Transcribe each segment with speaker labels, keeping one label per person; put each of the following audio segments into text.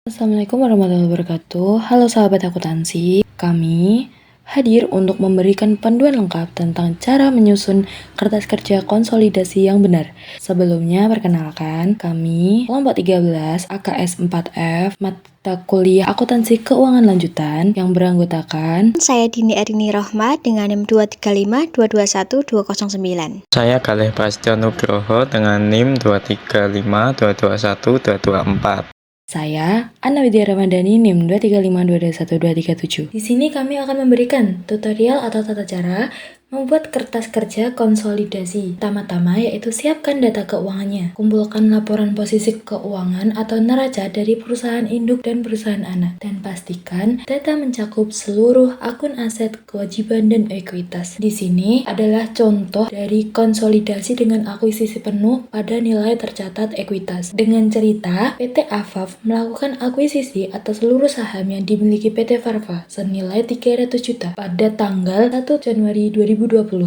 Speaker 1: Assalamualaikum warahmatullahi wabarakatuh. Halo sahabat akuntansi, kami hadir untuk memberikan panduan lengkap tentang cara menyusun kertas kerja konsolidasi yang benar. Sebelumnya, perkenalkan, kami kelompok 13 AKS 4F mata kuliah akuntansi keuangan lanjutan yang beranggotakan
Speaker 2: Saya Dini Arini Rohmat dengan NIM 235221209.
Speaker 3: Saya Galih Prasetyo Nugroho dengan NIM 235221224.
Speaker 1: Saya, Anna Widya Ramadhani, NIM 235221237. Di sini kami akan memberikan tutorial atau tata cara membuat kertas kerja konsolidasi. Pertama-tama yaitu siapkan data keuangannya. Kumpulkan laporan posisi keuangan atau neraca dari perusahaan induk dan perusahaan anak. Dan pastikan data mencakup seluruh akun aset, kewajiban, dan ekuitas. Di sini adalah contoh dari konsolidasi dengan akuisisi penuh pada nilai tercatat ekuitas. Dengan cerita, PT Afaf melakukan akuisisi atas seluruh saham yang dimiliki PT Farva senilai 300 juta pada tanggal 1 Januari 2020.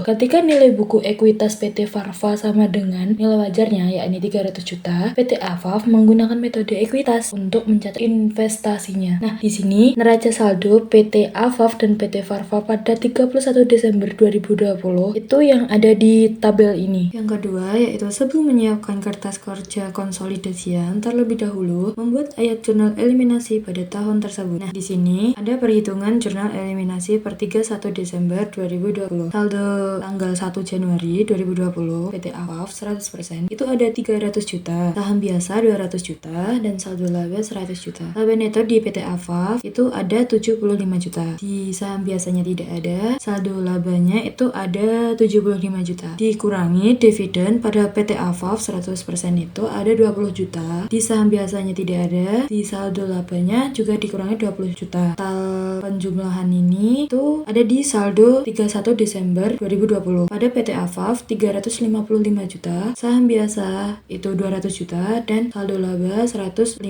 Speaker 1: Ketika nilai buku ekuitas PT Farva sama dengan nilai wajarnya yakni 300 juta, PT Afaf menggunakan metode ekuitas untuk mencatat investasinya. Nah, di sini neraca saldo PT Afaf dan PT Farva pada 31 Desember 2020 itu yang ada di tabel ini. Yang kedua yaitu sebelum menyiapkan kertas kerja konsolidasian, terlebih dahulu membuat ayat jurnal eliminasi pada tahun tersebut. Nah, di sini ada perhitungan jurnal eliminasi per 31 Desember 2020. Saldo tanggal 1 Januari 2020 PT Afaf 100% itu ada 300 juta, saham biasa 200 juta, dan saldo laba 100 juta. Laba neto di PT Afaf itu ada 75 juta. Di saham biasanya tidak ada, saldo labanya itu ada 75 juta. Dikurangi dividen pada PT Afaf 100% itu ada 20 juta. Di saham biasanya tidak ada, di saldo labanya juga dikurangi 20 juta. Total penjumlahan ini itu ada di saldo 31 Desember 2020. Pada PT Afaf 355 juta, saham biasa itu 200 juta, dan saldo laba 155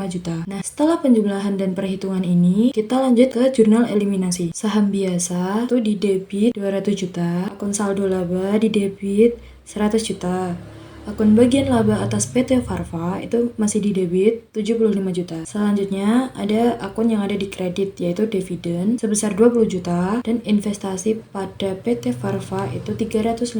Speaker 1: juta. Nah, setelah penjumlahan dan perhitungan ini, kita lanjut ke jurnal eliminasi. Saham biasa itu di debit 200 juta, akun saldo laba di debit 100 juta. Akun bagian laba atas PT Farva itu masih di debit 75 juta. Selanjutnya ada akun yang ada di kredit yaitu dividen sebesar 20 juta dan investasi pada PT Farva itu 355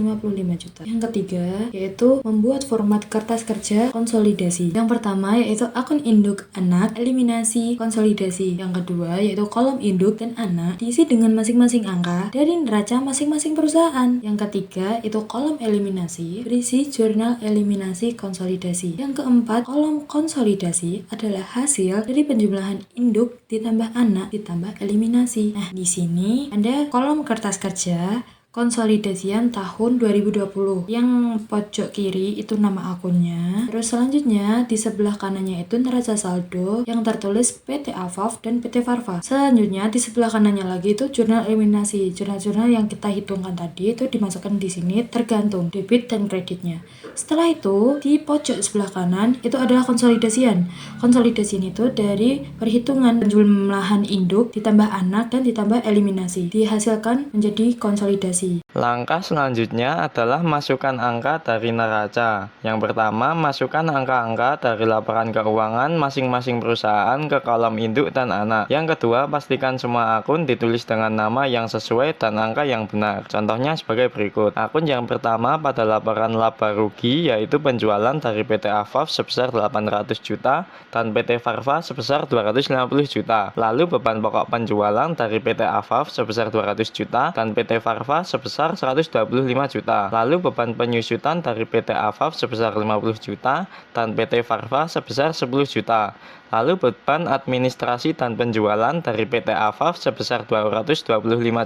Speaker 1: juta. Yang ketiga yaitu membuat format kertas kerja konsolidasi. Yang pertama yaitu akun induk anak eliminasi konsolidasi. Yang kedua yaitu kolom induk dan anak diisi dengan masing-masing angka dari neraca masing-masing perusahaan. Yang ketiga itu kolom eliminasi berisi jurnal eliminasi konsolidasi. Yang keempat, kolom konsolidasi adalah hasil dari penjumlahan induk ditambah anak ditambah eliminasi. Nah, di sini ada kolom kertas kerja konsolidasian tahun 2020. Yang pojok kiri itu nama akunnya. Terus selanjutnya di sebelah kanannya itu neraca saldo yang tertulis PT Afaf dan PT Farva. Selanjutnya di sebelah kanannya lagi itu jurnal eliminasi. Jurnal-jurnal yang kita hitungkan tadi itu dimasukkan di sini tergantung debit dan kreditnya. Setelah itu di pojok sebelah kanan itu adalah konsolidasian. Konsolidasian itu dari perhitungan penjumlahan induk ditambah anak dan ditambah eliminasi. Dihasilkan menjadi konsolidasi.
Speaker 3: Langkah selanjutnya adalah masukkan angka dari neraca. Yang pertama, masukkan angka-angka dari laporan keuangan masing-masing perusahaan ke kolom induk dan anak. Yang kedua, pastikan semua akun ditulis dengan nama yang sesuai dan angka yang benar. Contohnya sebagai berikut. Akun yang pertama pada laporan laba rugi yaitu penjualan dari PT Afaf sebesar 800 juta dan PT Farva sebesar 250 juta. Lalu beban pokok penjualan dari PT Afaf sebesar 200 juta dan PT Farva sebesar 125 juta. Lalu beban penyusutan dari PT Afaf sebesar 50 juta dan PT Farva sebesar 10 juta. Lalu beban administrasi dan penjualan dari PT Afaf sebesar 225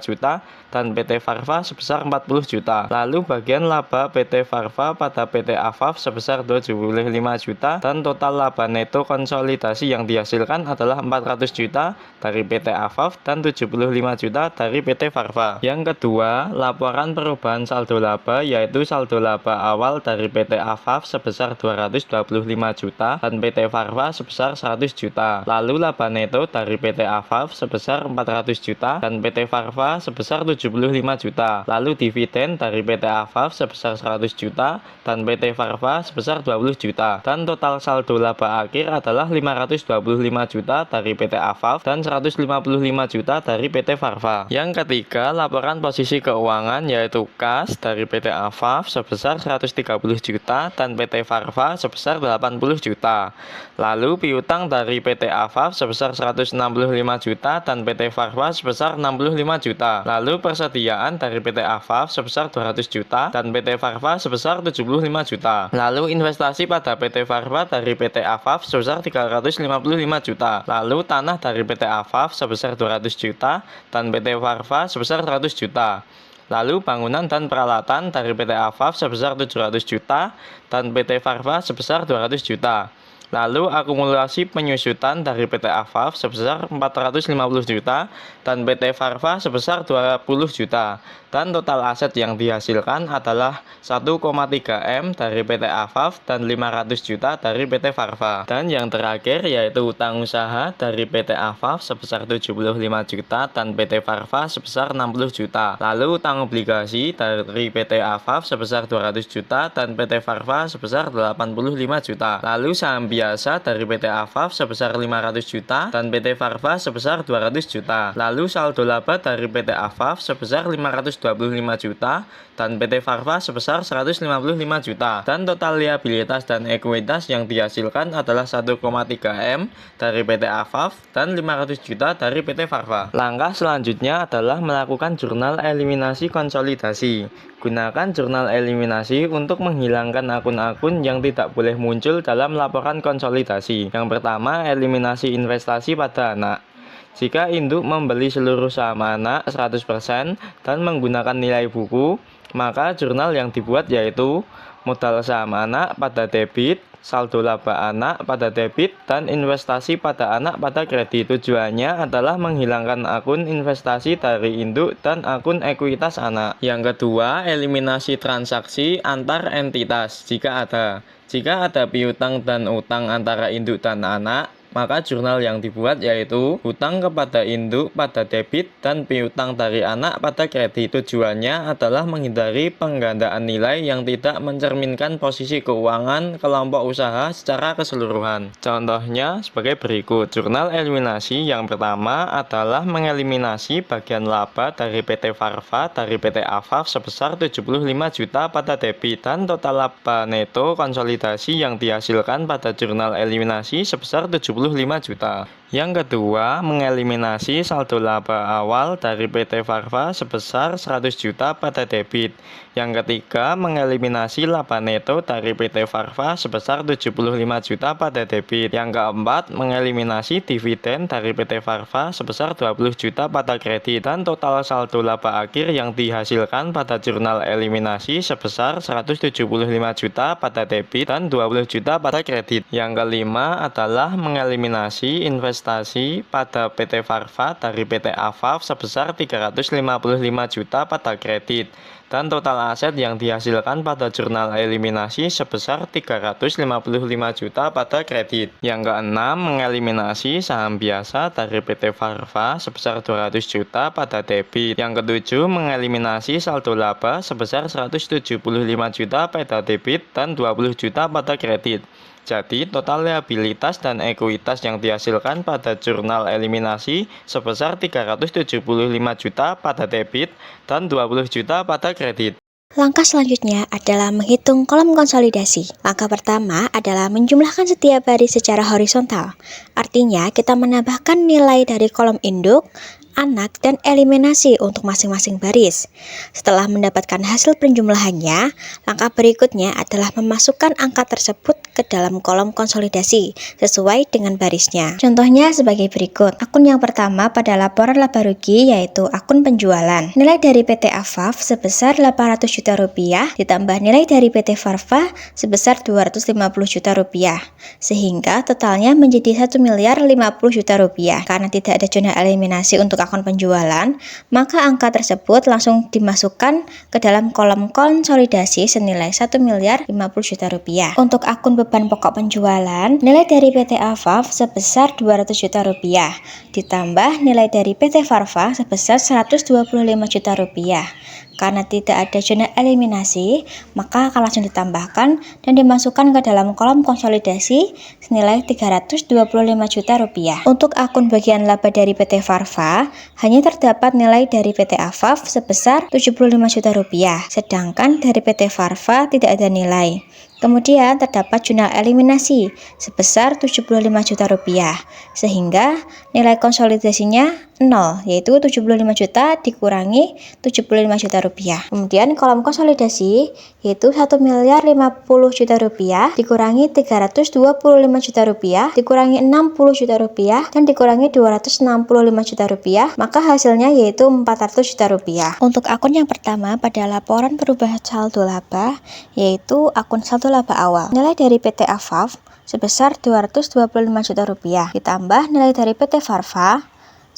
Speaker 3: juta dan PT Farva sebesar 40 juta. Lalu bagian laba PT Farva pada PT Afaf sebesar 25 juta dan total laba neto konsolidasi yang dihasilkan adalah 400 juta dari PT Afaf dan 75 juta dari PT Farva. Yang kedua, laporan perubahan saldo laba yaitu saldo laba awal dari PT Afaf sebesar 225 juta dan PT Farva sebesar 125 100 juta. Lalu laba neto dari PT Afaf sebesar 400 juta dan PT Farva sebesar 75 juta. Lalu dividen dari PT Afaf sebesar 100 juta dan PT Farva sebesar 20 juta. Dan total saldo laba akhir adalah 525 juta dari PT Afaf dan 155 juta dari PT Farva. Yang ketiga, laporan posisi keuangan yaitu kas dari PT Afaf sebesar 130 juta dan PT Farva sebesar 80 juta. Lalu piutang dari PT Afaf sebesar 165 juta dan PT Farva sebesar 65 juta. Lalu persediaan dari PT Afaf sebesar 200 juta dan PT Farva sebesar 75 juta. Lalu investasi pada PT Farva dari PT Afaf sebesar 355 juta. Lalu tanah dari PT Afaf sebesar 200 juta dan PT Farva sebesar 100 juta. Lalu bangunan dan peralatan dari PT Afaf sebesar 700 juta dan PT Farva sebesar 200 juta. Lalu akumulasi penyusutan dari PT Afaf sebesar 450 juta dan PT Farva sebesar 20 juta. Dan total aset yang dihasilkan adalah 1,3 M dari PT Afaf dan 500 juta dari PT Farva. Dan yang terakhir yaitu utang usaha dari PT Afaf sebesar 75 juta dan PT Farva sebesar 60 juta. Lalu utang obligasi dari PT Afaf sebesar 200 juta dan PT Farva sebesar 85 juta. Lalu saham biasa dari PT Afaf sebesar 500 juta dan PT Farva sebesar 200 juta. Lalu saldo laba dari PT Afaf sebesar 525 juta dan PT Farva sebesar 155 juta. Dan total liabilitas dan ekuitas yang dihasilkan adalah 1,3 M dari PT Afaf dan 500 juta dari PT Farva. Langkah selanjutnya adalah melakukan jurnal eliminasi konsolidasi. Gunakan jurnal eliminasi untuk menghilangkan akun-akun yang tidak boleh muncul dalam laporan konsolidasi. Yang pertama, eliminasi investasi pada anak. Jika induk membeli seluruh saham anak 100% dan menggunakan nilai buku, maka jurnal yang dibuat yaitu modal saham anak pada debit, saldo laba anak pada debit, dan investasi pada anak pada kredit. Tujuannya adalah menghilangkan akun investasi dari induk dan akun ekuitas anak. Yang kedua, eliminasi transaksi antar entitas jika ada. Jika ada piutang dan utang antara induk dan anak, maka jurnal yang dibuat yaitu hutang kepada induk pada debit dan piutang dari anak pada kredit. Tujuannya adalah menghindari penggandaan nilai yang tidak mencerminkan posisi keuangan kelompok usaha secara keseluruhan. Contohnya sebagai berikut. Jurnal eliminasi yang pertama adalah mengeliminasi bagian laba dari PT Farva dari PT Afaf sebesar 75 juta pada debit dan total laba neto konsolidasi yang dihasilkan pada jurnal eliminasi sebesar 75 juta. Yang kedua, mengeliminasi saldo laba awal dari PT Farva sebesar 100 juta pada debit. Yang ketiga, mengeliminasi laba neto dari PT Farva sebesar 75 juta pada debit. Yang keempat, mengeliminasi dividen dari PT Farva sebesar 20 juta pada kredit. Dan total saldo laba akhir yang dihasilkan pada jurnal eliminasi sebesar 175 juta pada debit dan 20 juta pada kredit. Yang kelima adalah mengeliminasi investasi pada PT Farva dari PT Afaf sebesar 355 juta pada kredit dan total aset yang dihasilkan pada jurnal eliminasi sebesar 355 juta pada kredit. Yang keenam, mengeliminasi saham biasa dari PT Farva sebesar 200 juta pada debit. Yang ketujuh, mengeliminasi saldo laba sebesar 175 juta pada debit dan 20 juta pada kredit. Jadi, total liabilitas dan ekuitas yang dihasilkan pada jurnal eliminasi sebesar 375 juta pada debit dan 20 juta pada kredit.
Speaker 2: Langkah selanjutnya adalah menghitung kolom konsolidasi. Langkah pertama adalah menjumlahkan setiap baris secara horizontal. Artinya, kita menambahkan nilai dari kolom induk, anak, dan eliminasi untuk masing-masing baris. Setelah mendapatkan hasil penjumlahannya, langkah berikutnya adalah memasukkan angka tersebut ke dalam kolom konsolidasi sesuai dengan barisnya. Contohnya sebagai berikut. Akun yang pertama pada laporan laba rugi yaitu akun penjualan. Nilai dari PT Afaf sebesar 800 juta rupiah ditambah nilai dari PT Farva sebesar 250 juta rupiah. Sehingga totalnya menjadi 1 miliar 50 juta rupiah. Karena tidak ada jurnal eliminasi untuk akun penjualan, maka angka tersebut langsung dimasukkan ke dalam kolom konsolidasi senilai 1.050 juta rupiah. Untuk akun beban pokok penjualan, nilai dari PT Afaf sebesar 200 juta rupiah, ditambah nilai dari PT Farva sebesar 125 juta rupiah. Karena tidak ada zona eliminasi, maka akan langsung ditambahkan dan dimasukkan ke dalam kolom konsolidasi senilai 325 juta rupiah. Untuk akun bagian laba dari PT Farva, hanya terdapat nilai dari PT Afaf sebesar 75 juta rupiah, sedangkan dari PT Farva tidak ada nilai. Kemudian terdapat jurnal eliminasi sebesar 75 juta rupiah, sehingga nilai konsolidasinya 0, yaitu 75 juta dikurangi 75 juta rupiah. Kemudian kolom konsolidasi yaitu 1.050 juta rupiah dikurangi 325 juta rupiah dikurangi 60 juta rupiah dan dikurangi 265 juta rupiah, maka hasilnya yaitu 400 juta rupiah. Untuk akun yang pertama pada laporan perubahan saldo laba, yaitu akun saldo laba awal. Nilai dari PT Afaf sebesar 225 juta rupiah ditambah nilai dari PT Farva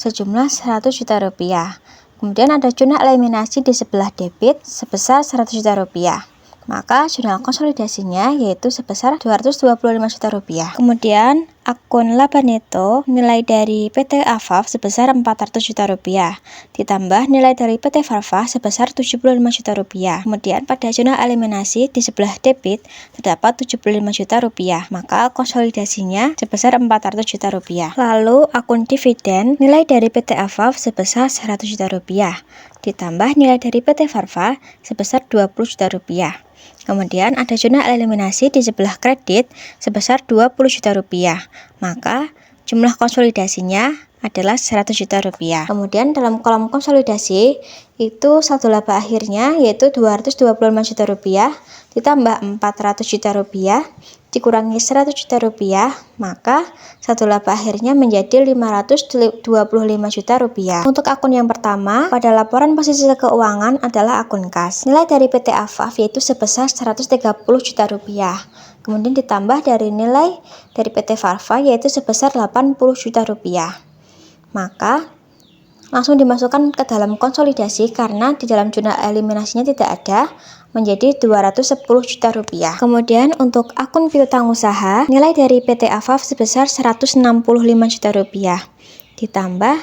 Speaker 2: sejumlah 100 juta rupiah. Kemudian ada jurnal eliminasi di sebelah debit sebesar 100 juta rupiah. Maka jurnal konsolidasinya yaitu sebesar 225 juta rupiah. Kemudian akun laba neto nilai dari PT Afaf sebesar 400 juta rupiah ditambah nilai dari PT Farva sebesar 75 juta rupiah. Kemudian pada jurnal eliminasi di sebelah debit terdapat 75 juta rupiah, maka konsolidasinya sebesar 400 juta rupiah. Lalu akun dividen nilai dari PT Afaf sebesar 100 juta rupiah ditambah nilai dari PT Farva sebesar 20 juta rupiah. Kemudian ada jurnal eliminasi di sebelah kredit sebesar 20 juta rupiah, maka jumlah konsolidasinya adalah 100 juta rupiah. Kemudian dalam kolom konsolidasi itu saldo laba akhirnya yaitu 225 juta rupiah ditambah 400 juta rupiah dikurangi 100 juta rupiah, maka saldo laba akhirnya menjadi 525 juta rupiah. Untuk akun yang pertama pada laporan posisi keuangan adalah akun kas. Nilai dari PT Afaf yaitu sebesar 130 juta rupiah. Kemudian ditambah dari nilai dari PT Farva yaitu sebesar 80 juta rupiah. Maka langsung dimasukkan ke dalam konsolidasi karena di dalam jurnal eliminasinya tidak ada, menjadi 210 juta rupiah. Kemudian untuk akun piutang usaha, nilai dari PT Afaf sebesar 165 juta rupiah ditambah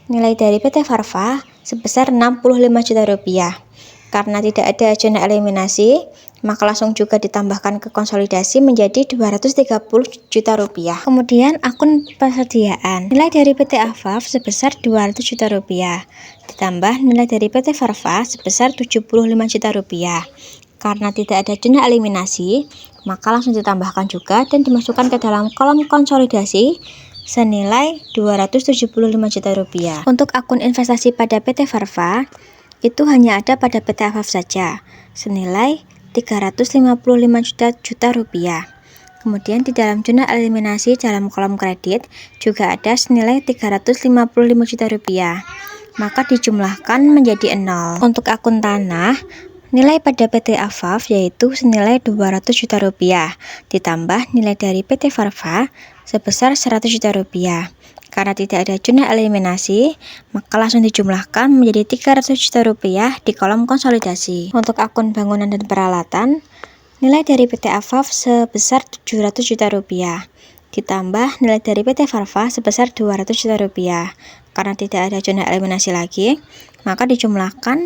Speaker 2: nilai dari PT Farva sebesar 65 juta rupiah. Karena tidak ada zona eliminasi, maka langsung juga ditambahkan ke konsolidasi menjadi 230 juta rupiah. Kemudian akun persediaan, nilai dari PT Afaf sebesar 200 juta rupiah ditambah nilai dari PT Farva sebesar 75 juta rupiah. Karena tidak ada zona eliminasi, maka langsung ditambahkan juga dan dimasukkan ke dalam kolom konsolidasi senilai 275 juta rupiah. Untuk akun investasi pada PT Farva itu hanya ada pada PT Afaf saja, senilai 355 juta rupiah. Kemudian di dalam jurnal eliminasi dalam kolom kredit juga ada senilai 355 juta rupiah, maka dijumlahkan menjadi 0. Untuk akun tanah, nilai pada PT Afaf yaitu senilai 200 juta rupiah, ditambah nilai dari PT Farva sebesar 100 juta rupiah. Karena tidak ada jurnal eliminasi, maka langsung dijumlahkan menjadi 300 juta rupiah di kolom konsolidasi. Untuk akun bangunan dan peralatan, nilai dari PT Afaf sebesar 700 juta rupiah, ditambah nilai dari PT Farva sebesar 200 juta rupiah. Karena tidak ada zona eliminasi lagi, maka dijumlahkan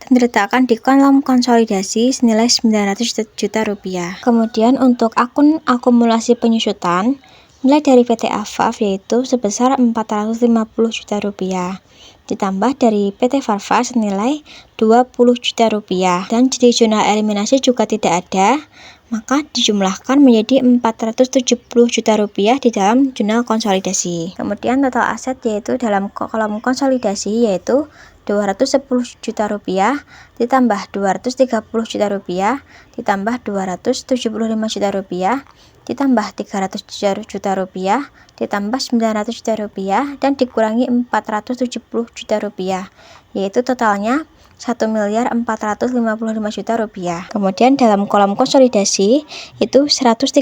Speaker 2: dan diletakkan di kolom konsolidasi senilai 900 juta rupiah. Kemudian untuk akun akumulasi penyusutan, nilai dari PT Afaf yaitu sebesar 450 juta rupiah, ditambah dari PT Farva senilai 20 juta rupiah, dan di jurnal eliminasi juga tidak ada, maka dijumlahkan menjadi 470 juta rupiah di dalam jurnal konsolidasi. Kemudian total aset yaitu dalam kolom konsolidasi yaitu 210 juta rupiah ditambah 230 juta rupiah ditambah 275 juta rupiah ditambah 300 juta rupiah ditambah 900 juta rupiah dan dikurangi 470 juta rupiah, yaitu totalnya 1.455 juta rupiah. Kemudian dalam kolom konsolidasi itu 135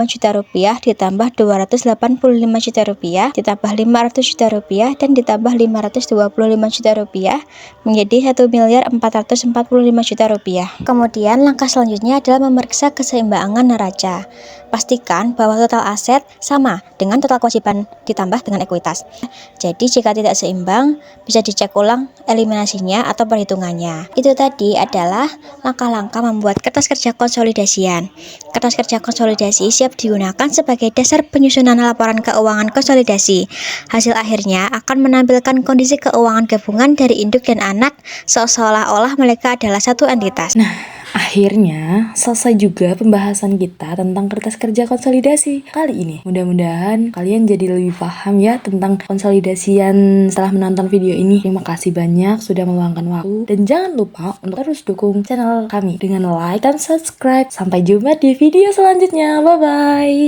Speaker 2: juta rupiah ditambah 285 juta rupiah ditambah 500 juta rupiah dan ditambah 525 juta rupiah menjadi 1.445 juta rupiah. Kemudian langkah selanjutnya adalah memeriksa keseimbangan neraca. Pastikan bahwa total aset sama dengan total kewajiban ditambah dengan ekuitas. Jadi jika tidak seimbang, bisa dicek ulang eliminasinya atau perhitungannya. Itu tadi adalah langkah-langkah membuat kertas kerja konsolidasian. Kertas kerja konsolidasi siap digunakan sebagai dasar penyusunan laporan keuangan konsolidasi. Hasil akhirnya akan menampilkan kondisi keuangan gabungan dari induk dan anak seolah-olah mereka adalah satu entitas.
Speaker 1: Akhirnya selesai juga pembahasan kita tentang kertas kerja konsolidasi kali ini. Mudah-mudahan kalian jadi lebih paham ya tentang konsolidasian setelah menonton video ini. Terima kasih banyak sudah meluangkan waktu dan jangan lupa untuk terus dukung channel kami dengan like dan subscribe. Sampai jumpa di video selanjutnya. Bye bye.